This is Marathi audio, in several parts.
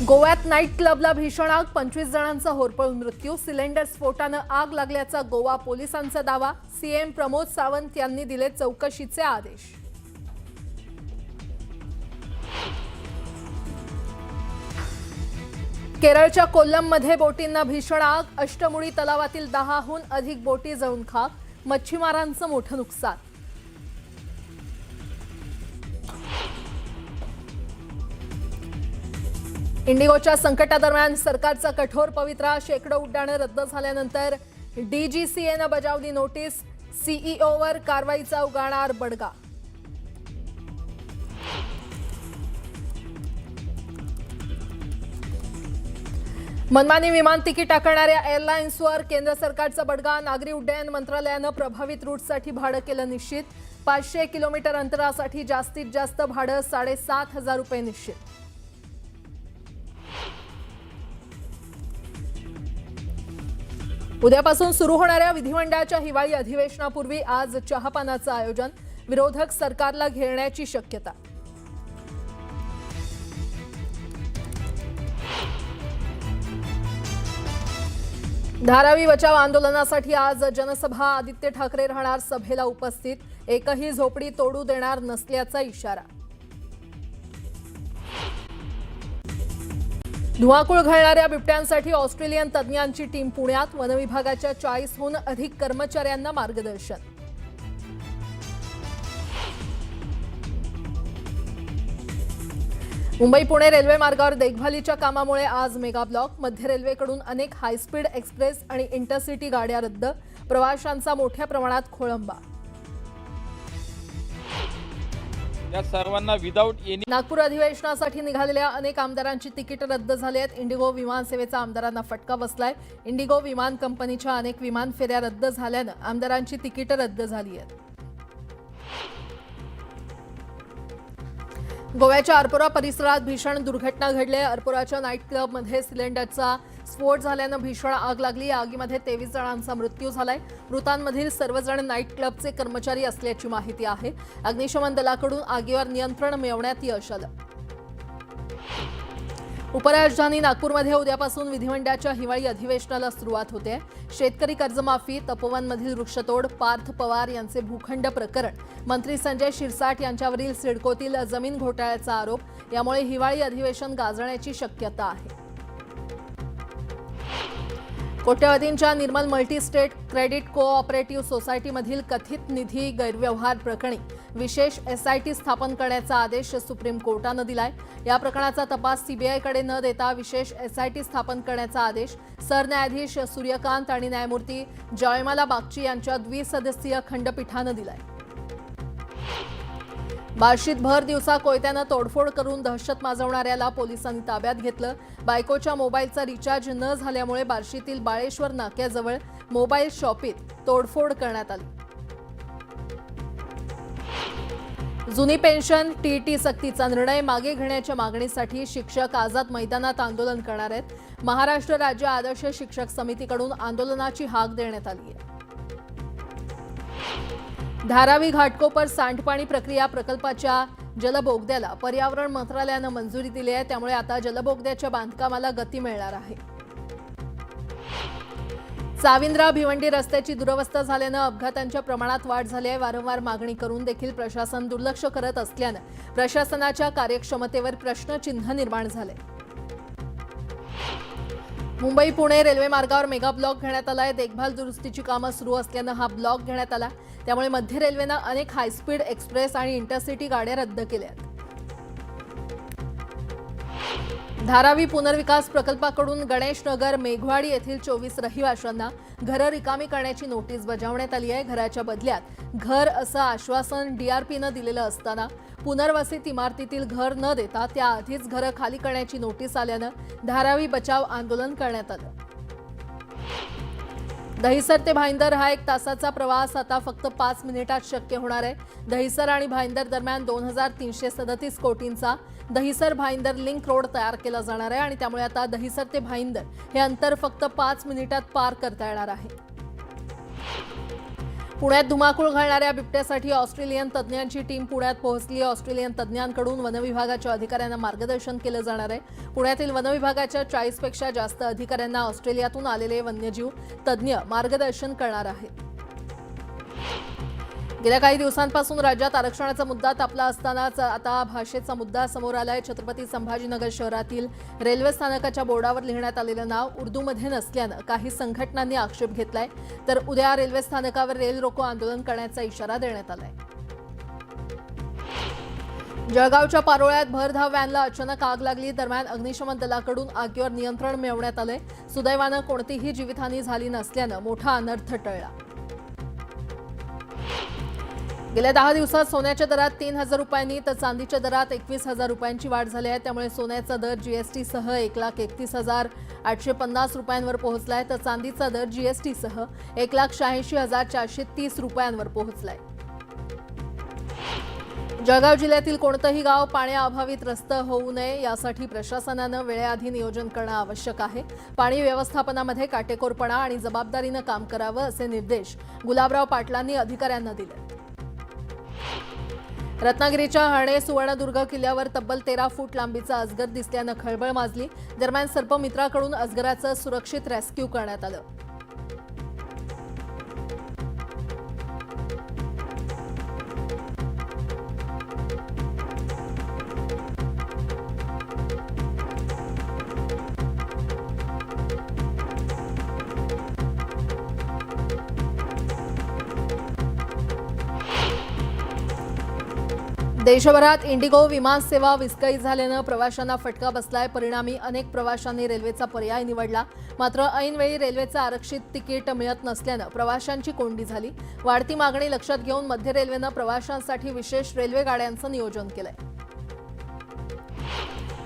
गोव्यात नाईट क्लबला भीषण आग, 25 जणांचा होरपळून मृत्यू. सिलेंडर स्फोटानं आग लागल्याचा गोवा पोलिसांचा दावा. सीएम प्रमोद सावंत यांनी दिले चौकशीचे आदेश. केरळच्या कोल्लममध्ये बोटींना भीषण आग, अष्टमुडी तलावातील 10हून अधिक बोटी जळून खाक. मच्छीमारांचं मोठं नुकसान. इंडिगोच्या संकटादरम्यान सरकारचा कठोर पवित्रा, शेकडो उड्डाणं रद्द झाल्यानंतर डीजीसीएनं बजावली नोटीस. सीईओवर कारवाईचा उगारणार बडगा. मनमानी विमान तिकीट आकारणाऱ्या एअरलाइन्सवर केंद्र सरकारचा बडगा. नागरी उड्डयन मंत्रालयानं प्रभावित रूटसाठी भाडं केलं निश्चित. 500 किलोमीटर अंतरासाठी जास्तीत जास्त भाडं 7,500 रुपये निश्चित. उद्यापासून सुरू होणाऱ्या विधिमंडळाच्या हिवाळी अधिवेशनापूर्वी आज चहापानाचं आयोजन. विरोधक सरकारला घेरण्याची शक्यता. धारावी बचाव आंदोलनासाठी आज जनसभा. आदित्य ठाकरे राहणार सभेला उपस्थित. एकही झोपडी तोडू देणार नसल्याचा इशारा. धुमाकूळ घालणाऱ्या बिबट्यांसाठी ऑस्ट्रेलियन तज्ज्ञांची टीम पुण्यात. वनविभागाच्या 40हून अधिक कर्मचाऱ्यांना मार्गदर्शन. मुंबई पुणे रेल्वे मार्गावर देखभालीच्या कामामुळे आज मेगा ब्लॉक. मध्य रेल्वेकडून अनेक हायस्पीड एक्सप्रेस आणि इंटरसिटी गाड्या रद्द. प्रवाशांचा मोठ्या प्रमाणात खोळंबा. या सर्वांना विदाऊट एनी. नागपूर अधिवेशनासाठी निघालेल्या अनेक आमदारांची तिकीट रद्द झाली आहेत. इंडिगो विमान सेवेचा आमदारांना फटका बसलाय. इंडिगो विमान कंपनीच्या अनेक विमान फेऱ्या रद्द झाल्यानं आमदारांची तिकीट रद्द झाली आहेत. गोव्याच्या अर्पोरा परिसरात भीषण दुर्घटना घडली. अर्पोराच्या नाईट क्लबमध्ये सिलेंडरचा स्फोट झाल्यानं भीषण आग लागली. या आगीमध्ये 23 जणांचा मृत्यू झालाय. मृतांमधील सर्वजण नाईट क्लबचे कर्मचारी असल्याची माहिती आहे. अग्निशमन दलाकडून आगीवर नियंत्रण मिळवण्यात यश आलं. उपराजधानी नागपूरमध्ये उद्यापासून विधिमंडळाच्या हिवाळी अधिवेशनाला सुरुवात होते. शेतकरी कर्जमाफी, तपोवनमधील वृक्षतोड, पार्थ पवार यांचे भूखंड प्रकरण, मंत्री संजय शिरसाट यांच्यावरील सिडकोतील जमीन घोटाळ्याचा आरोप यामुळे हिवाळी अधिवेशन गाजण्याची शक्यता आहे. कोट्यवधींच्या निर्मल मल्टी स्टेट क्रेडिट कोऑपरेटिव्ह सोसायटीमधील कथित निधी गैरव्यवहार प्रकरणी विशेष एसआयटी स्थापन करण्याचा आदेश सुप्रीम कोर्टानं दिलाय. या प्रकरणाचा तपास सीबीआयकडे न देता विशेष एसआयटी स्थापन करण्याचा आदेश सरन्यायाधीश सूर्यकांत आणि न्यायमूर्ती जयमाला बागची यांच्या द्विसदस्यीय खंडपीठानं दिलाय. बार्शीत भर दिवसा कोयत्यानं तोडफोड करून दहशत माजवणाऱ्याला पोलिसांनी ताब्यात घेतलं. बायकोच्या मोबाईलचा रिचार्ज न झाल्यामुळे बार्शीतील बाळेश्वर नाक्याजवळ मोबाईल शॉपीत तोडफोड करण्यात आली. जुनी पेन्शन टीईटी सक्तीचा निर्णय मागे घेण्याच्या मागणीसाठी शिक्षक आझाद मैदानात आंदोलन करणार आहेत. महाराष्ट्र राज्य आदर्श शिक्षक समितीकडून आंदोलनाची हाक देण्यात आली आहे. धारावी घाटकोपर सांडपाणी प्रक्रिया प्रकल्पाच्या जलबोगद्याला पर्यावरण मंत्रालयानं मंजुरी दिली आहे. त्यामुळे आता जलबोगद्याच्या बांधकामाला गती मिळणार आहे. साविंद्रा भिवंडी रस्त्याची दुरवस्था झाल्यानं अपघातांच्या प्रमाणात वाढ झाली आहे. वारंवार मागणी करून देखील प्रशासन दुर्लक्ष करत असल्यानं प्रशासनाच्या कार्यक्षमतेवर प्रश्नचिन्ह निर्माण झाले. मुंबई पुणे रेल्वे मार्गावर मेगा ब्लॉक घेण्यात आलाय. देखभाल दुरुस्तीची कामं सुरू असल्यानं हा ब्लॉक घेण्यात आला. त्यामुळे मध्य रेल्वेनं अनेक हायस्पीड एक्सप्रेस आणि इंटरसिटी गाड्या रद्द केल्या आहेत. धारावी पुनर्विकास प्रकल्पाकडून गणेशनगर मेघवाडी येथील 24 रहिवाशांना घरं रिकामी करण्याची नोटीस बजावण्यात आली आहे. घराच्या बदल्यात घर असं आश्वासन डीआरपीनं दिलेलं असताना पुनर्वसित इमारतीतील घर न देता त्याआधीच घरं खाली करण्याची नोटीस आल्यानं धारावी बचाव आंदोलन करण्यात आलं. दहिसर ते भाईंदर हा 1 तासाचा प्रवास आता फक्त 5 मिनिटात शक्य होणार आहे. दहिसर आणि भाईंदर दरम्यान 2337 कोटींचा दहिसर भाईंदर लिंक रोड तयार केला जाणार आहे आणि त्यामुळे आता दहिसर ते भाईंदर हे अंतर फक्त 5 मिनिटात पार करता येणार आहे. पुण्यात धुमाकूळ घालणाऱ्या बिबट्यासाठी ऑस्ट्रेलियन तज्ज्ञांची टीम पुण्यात पोहोचली. ऑस्ट्रेलियन तज्ज्ञांकडून वनविभागाच्या अधिकाऱ्यांना मार्गदर्शन केलं जाणार आहे. पुण्यातील वनविभागाच्या 40 पेक्षा जास्त अधिकाऱ्यांना ऑस्ट्रेलियातून आलेले वन्यजीव तज्ज्ञ मार्गदर्शन करणार आहेत. गेल्या काही दिवसांपासून राज्यात आरक्षणाचा मुद्दा तापला असतानाच आता भाषेचा मुद्दा समोर आलाय. छत्रपती संभाजीनगर शहरातील रेल्वे स्थानकाच्या बोर्डावर लिहिण्यात आलेलं नाव उर्दूमध्ये नसल्यानं काही संघटनांनी आक्षेप घेतलाय. तर उद्या रेल्वे स्थानकावर रेल रोको आंदोलन करण्याचा इशारा देण्यात आलाय. जळगावच्या पारोळ्यात भरधाव व्हॅनला अचानक आग लागली. दरम्यान अग्निशमन दलाकडून आगीवर नियंत्रण मिळवण्यात आलंय. सुदैवानं कोणतीही जीवितहानी झाली नसल्यानं मोठा अनर्थ टळला. गेल्या 10 दिवसात सोन्याच्या दरात 3,000 रुपयांनी तर चांदीच्या दरात 21,000 रुपयांची वाढ झाली आहे. त्यामुळे सोन्याचा दर जीएसटीसह 1,31,850 रुपयांवर पोहोचलाय, तर चांदीचा दर जीएसटीसह 1,86,430 रुपयांवर पोहोचलाय. जळगाव जिल्ह्यातील कोणतंही गाव पाण्याअभावी त्रस्त होऊ नये यासाठी प्रशासनानं वेळेआधी नियोजन करणं आवश्यक आहे. पाणी व्यवस्थापनामध्ये काटेकोरपणा आणि जबाबदारीनं काम करावं असे निर्देश गुलाबराव पाटलांनी अधिकाऱ्यांना दिले. रत्नागिरीच्या हर्णे सुवर्णदुर्ग किल्ल्यावर तब्बल 13 फूट लांबीचा अजगर दिसल्यानं खळबळ माजली. दरम्यान सर्पमित्राकडून अजगराचं सुरक्षित रेस्क्यू करण्यात आलं. देशभरात इंडिगो विमान सेवा विस्कळीत झाल्यानं प्रवाशांना फटका बसलाय. परिणामी अनेक प्रवाशांनी रेल्वेचा पर्याय निवडला. मात्र ऐनवेळी रेल्वेचं आरक्षित तिकीट मिळत नसल्यानं प्रवाशांची कोंडी झाली. वाढती मागणी लक्षात घेऊन मध्य रेल्वेनं प्रवाशांसाठी विशेष रेल्वे गाड्यांचं नियोजन केलंय.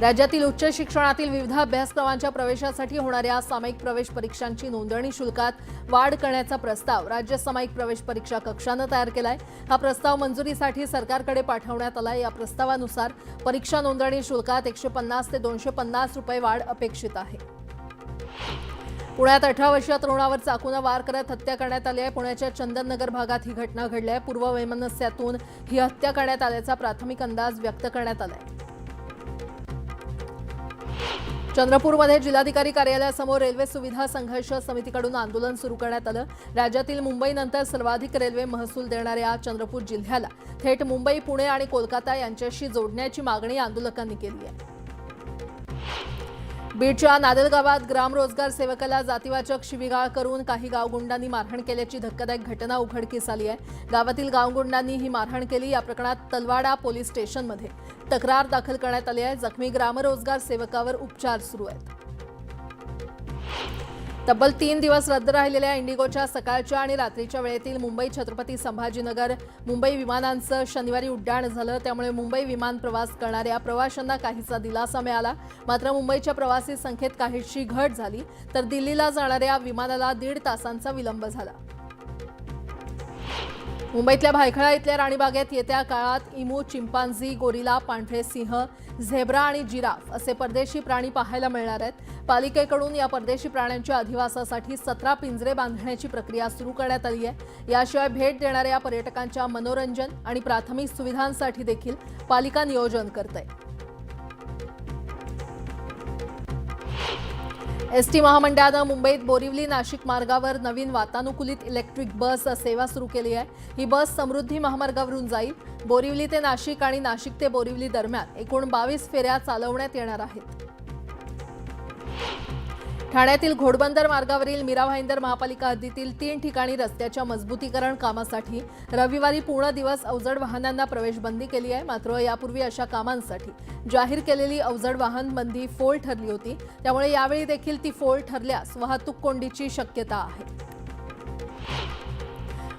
राज्यातील उच्च शिक्षणातील विविध अभ्यासक्रमांच्या प्रवेशासाठी होणाऱ्या सामायिक प्रवेश परीक्षांची नोंदणी शुल्कात वाढ करण्याचा प्रस्ताव राज्य सामायिक प्रवेश परीक्षा कक्षानं तयार केलाय. हा प्रस्ताव मंजुरीसाठी सरकारकडे पाठवण्यात आलाय. या प्रस्तावानुसार परीक्षा नोंदणी शुल्कात 150 ते 250 रुपये वाढ अपेक्षित आहे. पुण्यात 18 वर्षीय तरुणावर चाकूनं वार करत हत्या करण्यात आली आहे. पुण्याच्या चंदननगर भागात ही घटना घडली आहे. पूर्व वैमनस्यातून ही हत्या करण्यात आल्याचा प्राथमिक अंदाज व्यक्त करण्यात आलाय. चंद्रपूरमध्ये जिल्हाधिकारी कार्यालयासमोर रेल्वे सुविधा संघर्ष समितीकडून आंदोलन सुरू करण्यात आलं. राज्यातील मुंबईनंतर सर्वाधिक रेल्वे महसूल देणाऱ्या चंद्रपूर जिल्ह्याला थेट मुंबई, पुणे आणि कोलकाता यांच्याशी जोडण्याची मागणी आंदोलकांनी केली आहे. बीडच्या नादेलगावात ग्रामरोजगार सेवकाला जातीवाचक शिवीगाळ करून काही गावगुंडांनी मारहाण केल्याची धक्कादायक घटना उघडकीस आली आहे. गावातील गावगुंडांनी ही मारहाण केली. या प्रकरणात तलवाडा पोलीस स्टेशनमध्ये तक्रार दाखल करण्यात आली आहे. जखमी ग्रामरोजगार सेवकावर उपचार सुरू आहेत. तब्बल 3 दिवस रद्द राहिलेल्या इंडिगोच्या सकाळच्या आणि रात्रीच्या वेळेतील मुंबई छत्रपती संभाजीनगर मुंबई विमानांचं शनिवारी उड्डाण झालं. त्यामुळे मुंबई विमान प्रवास करणाऱ्या प्रवाशांना काहीसा दिलासा मिळाला. मात्र मुंबईच्या प्रवासी संख्येत काहीशी घट झाली, तर दिल्लीला जाणाऱ्या विमानाला 1.5 तासांचा विलंब झाला. मुंबईतल्या भायखळा इथल्या राणीबागेत येत्या काळात इमू, चिंपांझी, गोरिला, पांढरे सिंह, झेब्रा आणि जिराफ असे परदेशी प्राणी पाहायला मिळणार आहेत. पालिकेकडून या परदेशी प्राण्यांच्या अधिवासासाठी 17 पिंजरे बांधण्याची प्रक्रिया सुरू करण्यात आली आहे. याशिवाय भेट देणाऱ्या पर्यटकांच्या मनोरंजन आणि प्राथमिक सुविधांसाठी देखील पालिका नियोजन करते. एसटी महामंडळानं मुंबईत बोरिवली नाशिक मार्गावर नवीन वातानुकूलित इलेक्ट्रिक बस सेवा सुरू केली आहे. ही बस समृद्धी महामार्गावरून जाईल. बोरिवली ते नाशिक आणि नाशिक ते बोरिवली दरम्यान एकूण 22 फेऱ्या चालवण्यात येणार आहेत. ठाण्यातील घोडबंदर मार्गावरील मीरा भाईंदर महापालिका हद्दीतील 3 ठिकाणी रस्त्याच्या मजबूतीकरण कामासाठी रविवारी पूर्ण दिवस अवजड वाहनांना प्रवेशबंदी केली आहे. मात्र यापूर्वी अशा कामांसाठी जाहीर केलेली अवजड वाहन बंदी फोल ठरली होती. त्यामुळे यावेळी देखील ती फोल ठरल्यास वाहतूक कोंडीची शक्यता आहे.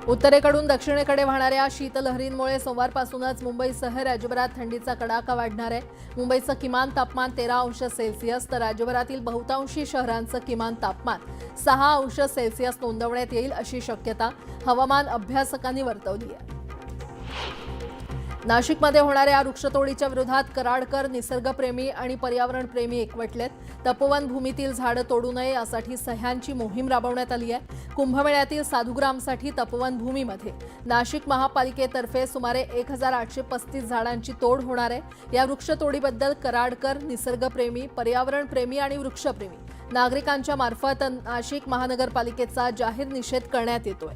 उत्तरेकडून दक्षिणेकडे वाहणाऱ्या शीतलहरींमुळे सोमवारपासूनच मुंबईसह राज्यभरात थंडीचा कडाका वाढणार आहे. मुंबईचं किमान तापमान 13 अंश सेल्सिअस तर राज्यभरातील बहुतांशी शहरांचं किमान तापमान 6 अंश सेल्सिअस नोंदवण्यात येईल अशी शक्यता हवामान अभ्यासकांनी वर्तवली आहे. नाशिकमध्ये होणाऱ्या वृक्षतोडीच्या विरोधात कराडकर निसर्गप्रेमी आणि पर्यावरणप्रेमी एकवटलेत. तपोवन भूमीतील झाडं तोडू नये यासाठी सह्यांची मोहीम राबवण्यात आली आहे. कुंभमेळ्यातील साधुग्रामसाठी तपोवन भूमीमध्ये नाशिक महापालिकेतर्फे सुमारे 1835 झाडांची तोड होणार आहे. या वृक्षतोडीबद्दल कराडकर निसर्गप्रेमी, पर्यावरणप्रेमी आणि वृक्षप्रेमी नागरिकांच्या मार्फत नाशिक महानगरपालिकेचा जाहीर निषेध करण्यात येतोय.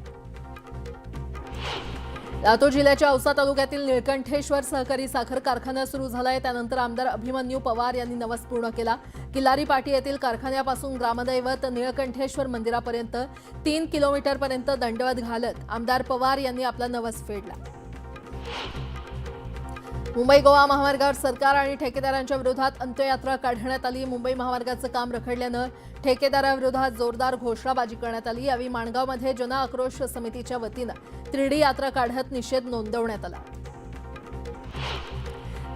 लातूर जिल्ह्याच्या औसा तालुक्यातील निळकंठेश्वर सहकारी साखर कारखाना सुरू झालाय. त्यानंतर आमदार अभिमन्यू पवार यांनी नवस पूर्ण केला. किल्लारी पाटी येथील कारखान्यापासून ग्रामदैवत निळकंठेश्वर मंदिरापर्यंत 3 किलोमीटरपर्यंत दंडवत घालत आमदार पवार यांनी आपला नवस फेडला. मुंबई गोवा महामार्गावर सरकार आणि ठेकेदारांच्या विरोधात अंत्ययात्रा काढण्यात आली. मुंबई महामार्गाचं काम रखडल्यानं ठेकेदाराविरोधात जोरदार घोषणाबाजी करण्यात आली. यावेळी माणगावमध्ये जन आक्रोश समितीच्या वतीनं 3D यात्रा काढत निषेध नोंदवण्यात आला.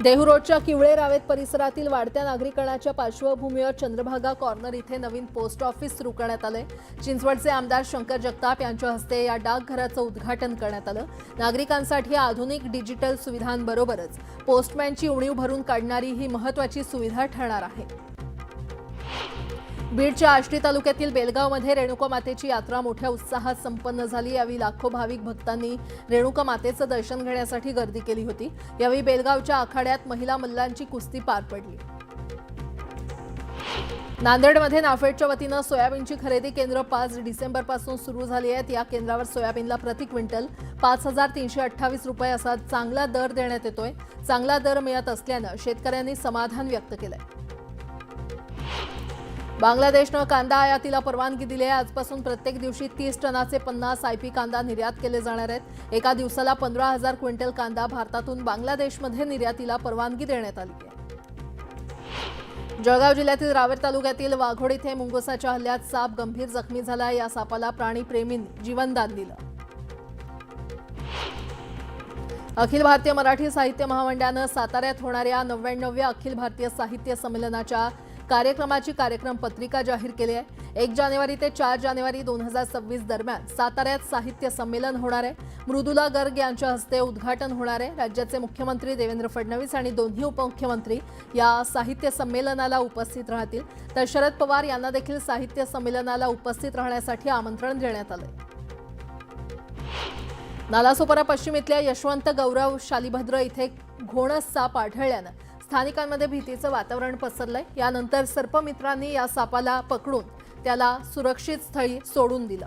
देहू रोडच्या किवळे रावेत परिसरातील वाढत्या नागरीकरणाच्या पार्श्वभूमीवर चंद्रभागा कॉर्नर इथे नवीन पोस्ट ऑफिस सुरू करण्यात आलंय. चिंचवडचे आमदार शंकर जगताप यांच्या हस्ते या डाकघराचं उद्घाटन करण्यात आलं. नागरिकांसाठी आधुनिक डिजिटल सुविधांबरोबरच पोस्टमॅनची उणीव भरून काढणारी ही महत्त्वाची सुविधा ठरणार आहे. बीडच्या आष्टी तालुक्यातील बेलगावमध्ये रेणुका मातेची यात्रा मोठ्या उत्साहात संपन्न झाली. यावेळी लाखो भाविक भक्तांनी रेणुका मातेचं दर्शन घेण्यासाठी गर्दी केली होती. यावेळी बेलगावच्या आखाड्यात महिला मल्लांची कुस्ती पार पडली. नांदेडमध्ये नाफेडच्या वतीनं सोयाबीनची खरेदी केंद्र 5 डिसेंबरपासून सुरू झाली आहेत. या केंद्रावर सोयाबीनला प्रति क्विंटल 5,328 रुपये असा चांगला दर देण्यात येतोय. चांगला दर मिळत असल्यानं शेतकऱ्यांनी समाधान व्यक्त केलंय. बांगलादेशनं कांदा आयातीला परवानगी दिली आहे. आजपासून प्रत्येक दिवशी 30 टनाचे 50 IP कांदा निर्यात केले जाणार आहेत. एका दिवसाला 15,000 क्विंटल कांदा भारतातून बांगलादेशमध्ये निर्यातीला परवानगी देण्यात आली आहे. जळगाव जिल्ह्यातील रावेर तालुक्यातील वाघोड इथे मुंगसाच्या हल्ल्यात साप गंभीर जखमी झाला. या सापाला प्राणीप्रेमींनी जीवनदान दिलं. अखिल भारतीय मराठी साहित्य महामंडळानं साताऱ्यात होणाऱ्या 99व्या अखिल भारतीय साहित्य संमेलनाच्या कार्यक्रमाची कार्यक्रम पत्रिका जाहीर केली आहे. 1 जानेवारी ते 4 जानेवारी 2026 दरम्यान साताऱ्यात साहित्य संमेलन होणार आहे. मृदुला गर्ग यांच्या हस्ते उद्घाटन होणार आहे. राज्याचे मुख्यमंत्री देवेंद्र फडणवीस आणि दोन्ही उपमुख्यमंत्री या साहित्य संमेलनाला उपस्थित राहतील. तर शरद पवार यांना देखील साहित्य संमेलनाला उपस्थित राहण्यासाठी आमंत्रण देण्यात आलंय. नालासोपारा पश्चिम इथल्या यशवंत गौरव शालिभद्र इथे घोणस साप आढळल्यानं स्थानिकांमध्ये भीतीचं वातावरण पसरलंय. यानंतर सर्पमित्रांनी या सापाला पकडून त्याला सुरक्षित स्थळी सोडून दिलं.